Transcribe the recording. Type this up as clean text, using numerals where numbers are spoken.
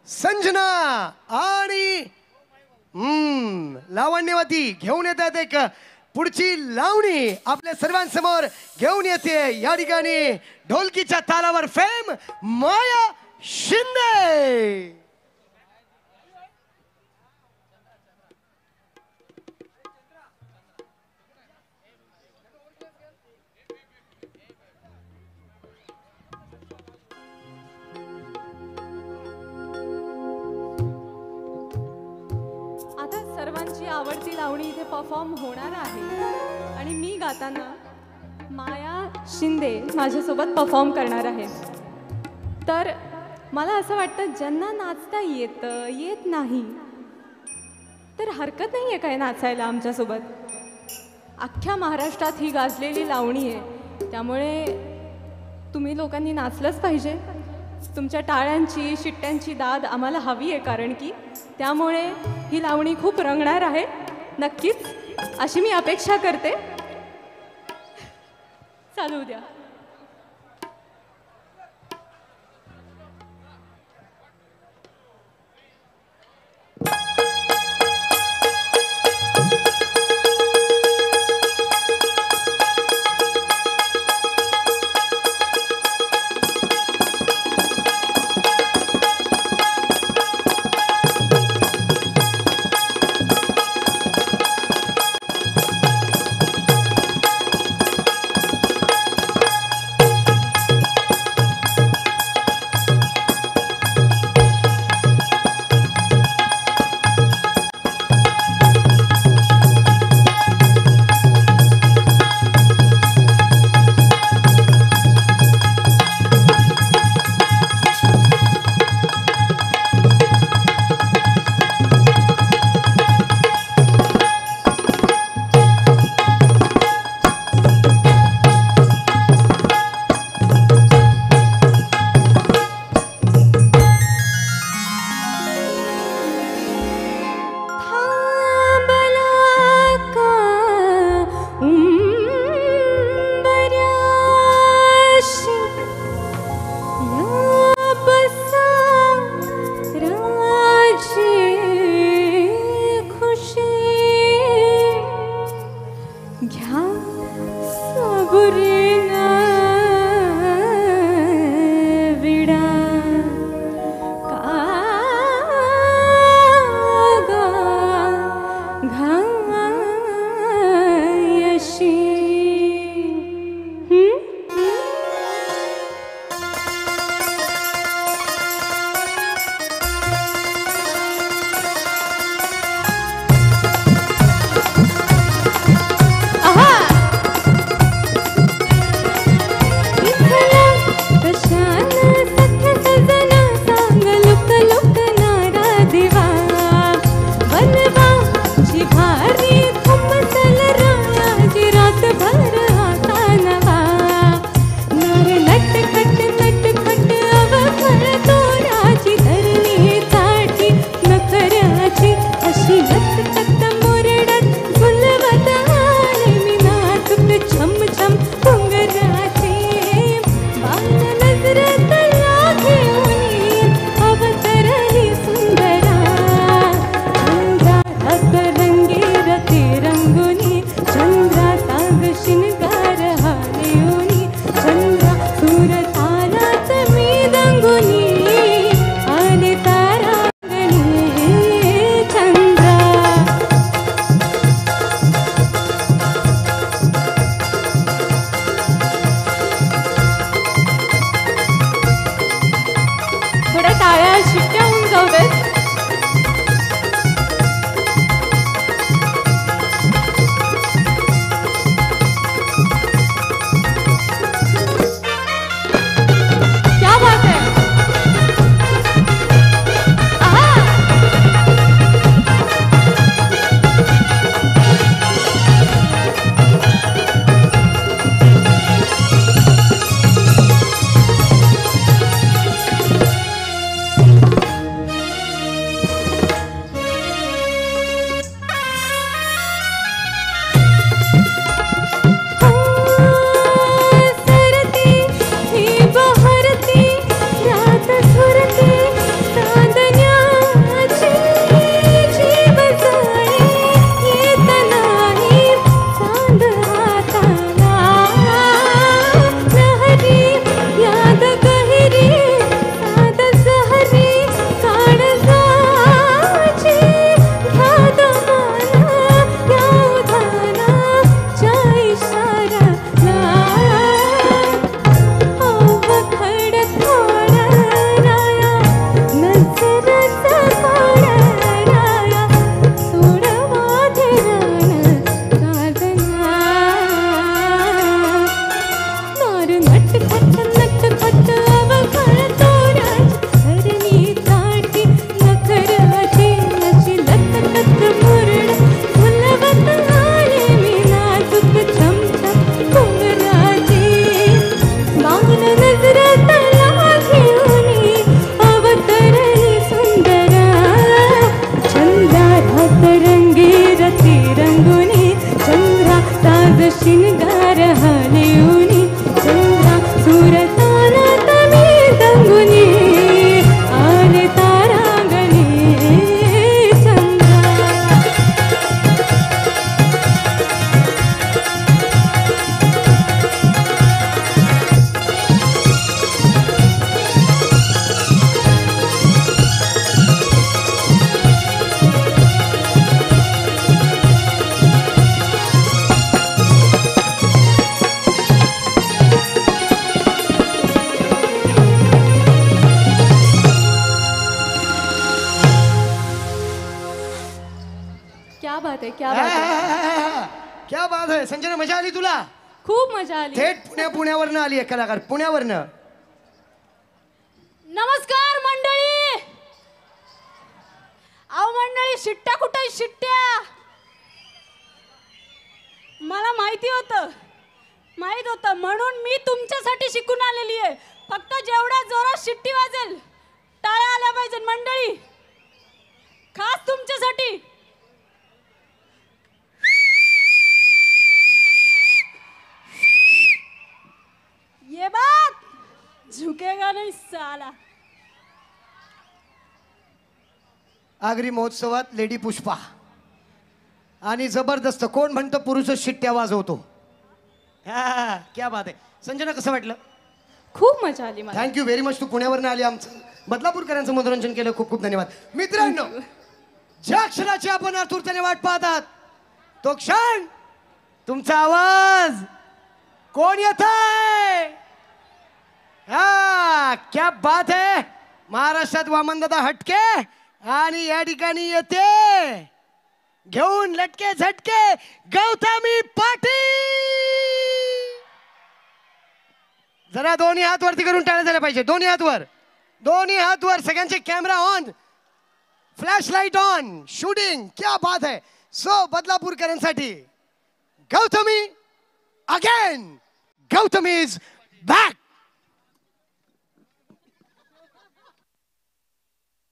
संजना आणि लावण्यवती घेऊन येतात एक पुढची लावणी आपल्या सर्वांसमोर घेऊन येते या ठिकाणी ढोलकीच्या तालावर फेम माया शिंदे। आता सर्वांची आवडती लावणी इथे परफॉर्म होणार आहे आणि मी गाताना माया शिंदे माझ्यासोबत परफॉर्म करणार आहे। तर मला असं वाटतं ज्यांना नाचता येत नाही तर हरकत नाही आहे काय नाचायला आमच्यासोबत। अख्ख्या महाराष्ट्रात ही गाजलेली लावणी आहे, त्यामुळे तुम्ही लोकांनी नाचलंच पाहिजे। तुमच्या टाळ्यांची शिट्ट्यांची दाद आम्हाला हवी आहे, कारण की त्यामुळे ही लावणी खूप रंगणार आहे नक्कीच, अशी मी अपेक्षा करते। चालू द्या। क्या बात आहे, क्या बात आहे. क्या बात आहे. संजना, मजा आली तुला? खूप मजा आली. थेट पुण्यावरनं आली आहे कलाकार, पुण्यावरनं. नमस्कार मंडळी. अहो मंडळी, शिट्ट्या कुठे शिट्ट्या? मला माहित होतं म्हणून मी तुमच्यासाठी शिकून आलेली आहे. फक्त जेवढ्या जोरात शिट्टी वाजेल टाळ्या आल्या पाहिजे मंडळी, खास तुमच्यासाठी. ये बात झुकेगा नहीं साला. आगरी महोत्सवात लेडी पुष्पा आणि जबरदस्त कोण म्हणतं पुरुष शिट्ट्या वाजवतो. क्या बात आहे. संजना, कसं वाटलं? खूप मजा आली मला. Thank you very much. तू पुण्यावरनं आली, आमचं बदलापूरकरांचं मनोरंजन केलं. खूप खूप धन्यवाद. मित्रांनो, ज्या क्षणाची आपण आतुरतेने वाट पाहतात तो क्षण, तुमचा आवाज कोण येत आहे? क्या बात आहे. महाराष्ट्रात वामनदादा हटके आणि या ठिकाणी येते घेऊन लटके झटके गौतमी पाटील. जरा दोन्ही हात वरती करून टाळ्या झाल्या पाहिजे. दोन्ही हात वर. सगळ्यांचे camera on, flash light on, shooting. क्या बात है. सो बदलापूरकरांसाठी Gautami again. Gautami is back.